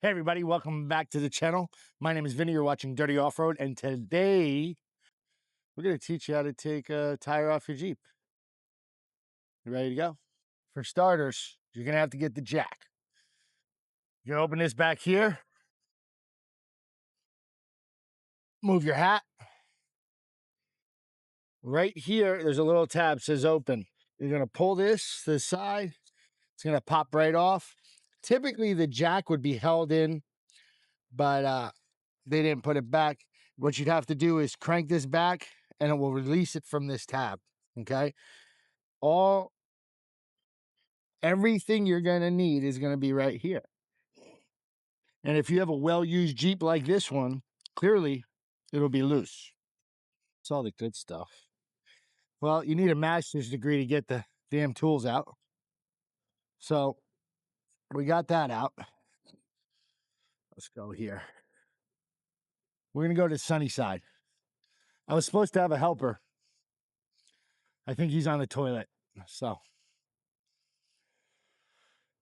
Hey everybody, welcome back to the channel. My name is Vinny, you're watching Dirty Off-Road, and today we're going to teach you how to take a tire off your Jeep. You ready to go? For starters, you're going to have to get the jack. You open this back here, move your hat. Right here, there's a little tab that says open. You're going to pull this to the side. It's going to pop right off. Typically, the jack would be held in, but they didn't put it back. What you'd have to do is crank this back and it will release it from this tab. Okay. Everything you're going to need is going to be right here. And if you have a well-used Jeep like this one, clearly it'll be loose. It's all the good stuff. Well, you need a master's degree to get the damn tools out. So we got that out. Let's go here. We're going to go to sunny side. I was supposed to have a helper. I think he's on the toilet. So,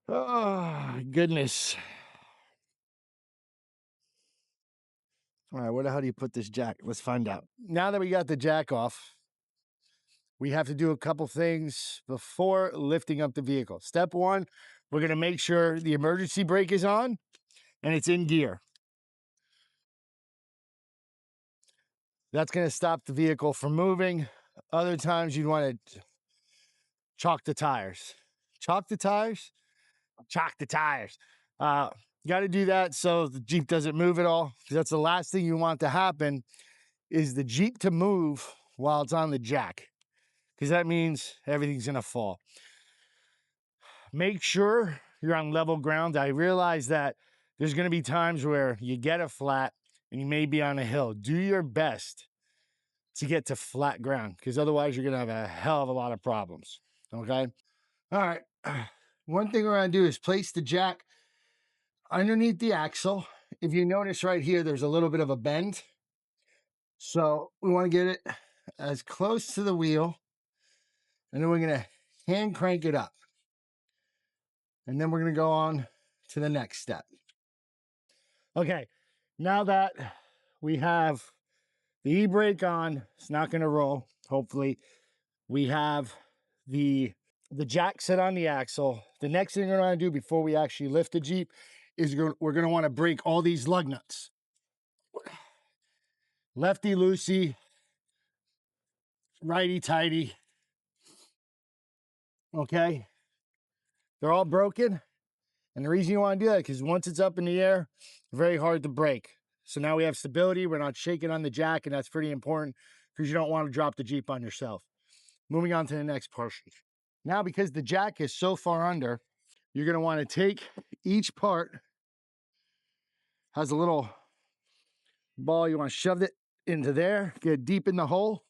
oh, goodness. All right, where the hell do you put this jack? Let's find out. Now that we got the jack off, we have to do a couple things before lifting up the vehicle. Step one, we're going to make sure the emergency brake is on and it's in gear. That's going to stop the vehicle from moving. Other times you'd want to chalk the tires. Chalk the tires? Chalk the tires. You got to do that so the Jeep doesn't move at all. That's the last thing you want to happen is the Jeep to move while it's on the jack, because that means everything's going to fall. Make sure you're on level ground. I realize that there's going to be times where you get a flat and you may be on a hill. Do your best to get to flat ground, because otherwise you're going to have a hell of a lot of problems. Okay. All right. One thing we're going to do is place the jack underneath the axle. If you notice right here, there's a little bit of a bend. So we want to get it as close to the wheel, and then we're going to hand crank it up. And then we're going to go on to the next step. Okay, now that we have the e-brake on, it's not going to roll, hopefully. We have the jack set on the axle. The next thing we're going to do before we actually lift the Jeep is we're going to want to break all these lug nuts. Lefty loosey, righty tighty. Okay, they're all broken. And the reason you want to do that, because once it's up in the air, very hard to break. So now we have stability. We're not shaking on the jack, and that's pretty important because you don't want to drop the Jeep on yourself. Moving on to the next portion. Now, because the jack is so far under, you're going to want to take each part, has a little ball, you want to shove it into there, get deep in the hole,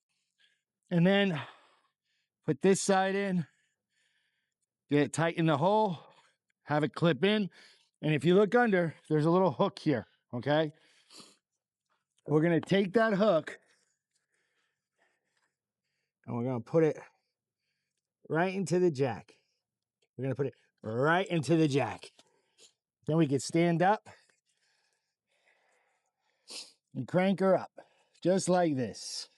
and then put this side in, get it tight in the hole, have it clip in. And if you look under, there's a little hook here, okay? We're going to take that hook and we're going to put it right into the jack. We're going to put it right into the jack. Then we can stand up and crank her up, just like this.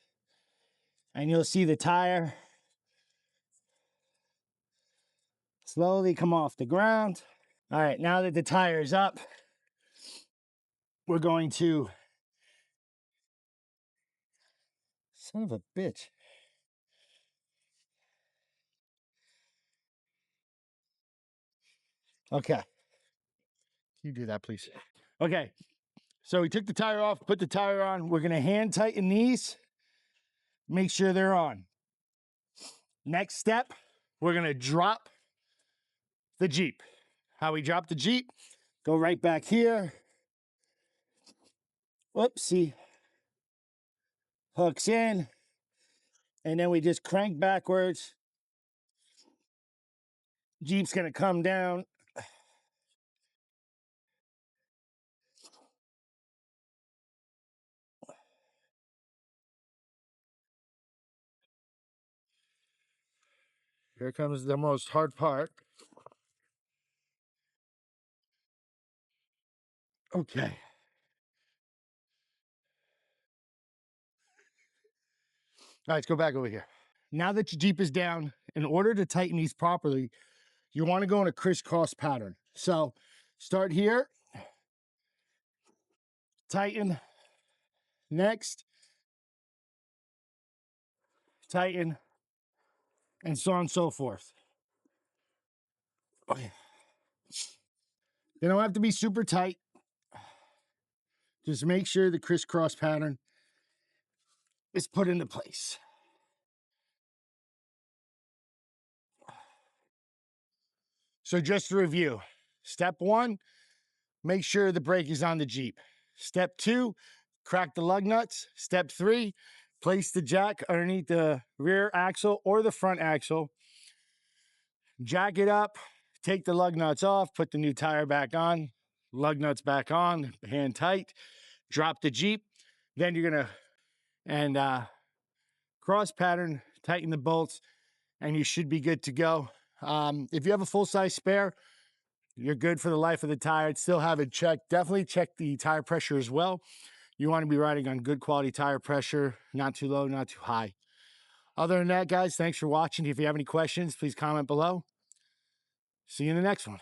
And you'll see the tire slowly come off the ground. All right, now that the tire is up, we're going to... Son of a bitch. Okay. Can you do that, please? Okay. So we took the tire off, put the tire on. We're going to hand tighten these. Make sure they're on. Next step, we're going to drop the Jeep. How we drop the Jeep, go right back here. Whoopsie. Hooks in. And then we just crank backwards. Jeep's going to come down. Here comes the most hard part. Okay. All right, let's go back over here. Now that your Jeep is down, in order to tighten these properly, you want to go in a crisscross pattern. So start here, tighten, next, tighten, and so on and so forth. Okay. They don't have to be super tight. Just make sure the crisscross pattern is put into place. So just to review, step one, make sure the brake is on the Jeep. Step two, crack the lug nuts. Step three, place the jack underneath the rear axle or the front axle. Jack it up, take the lug nuts off, put the new tire back on, lug nuts back on, hand tight, drop the Jeep. Then you're gonna cross pattern, tighten the bolts, and you should be good to go. If you have a full-size spare, you're good for the life of the tire. Still have it checked. Definitely check the tire pressure as well. You want to be riding on good quality tire pressure, not too low, not too high. Other than that, guys, thanks for watching. If you have any questions, please comment below. See you in the next one.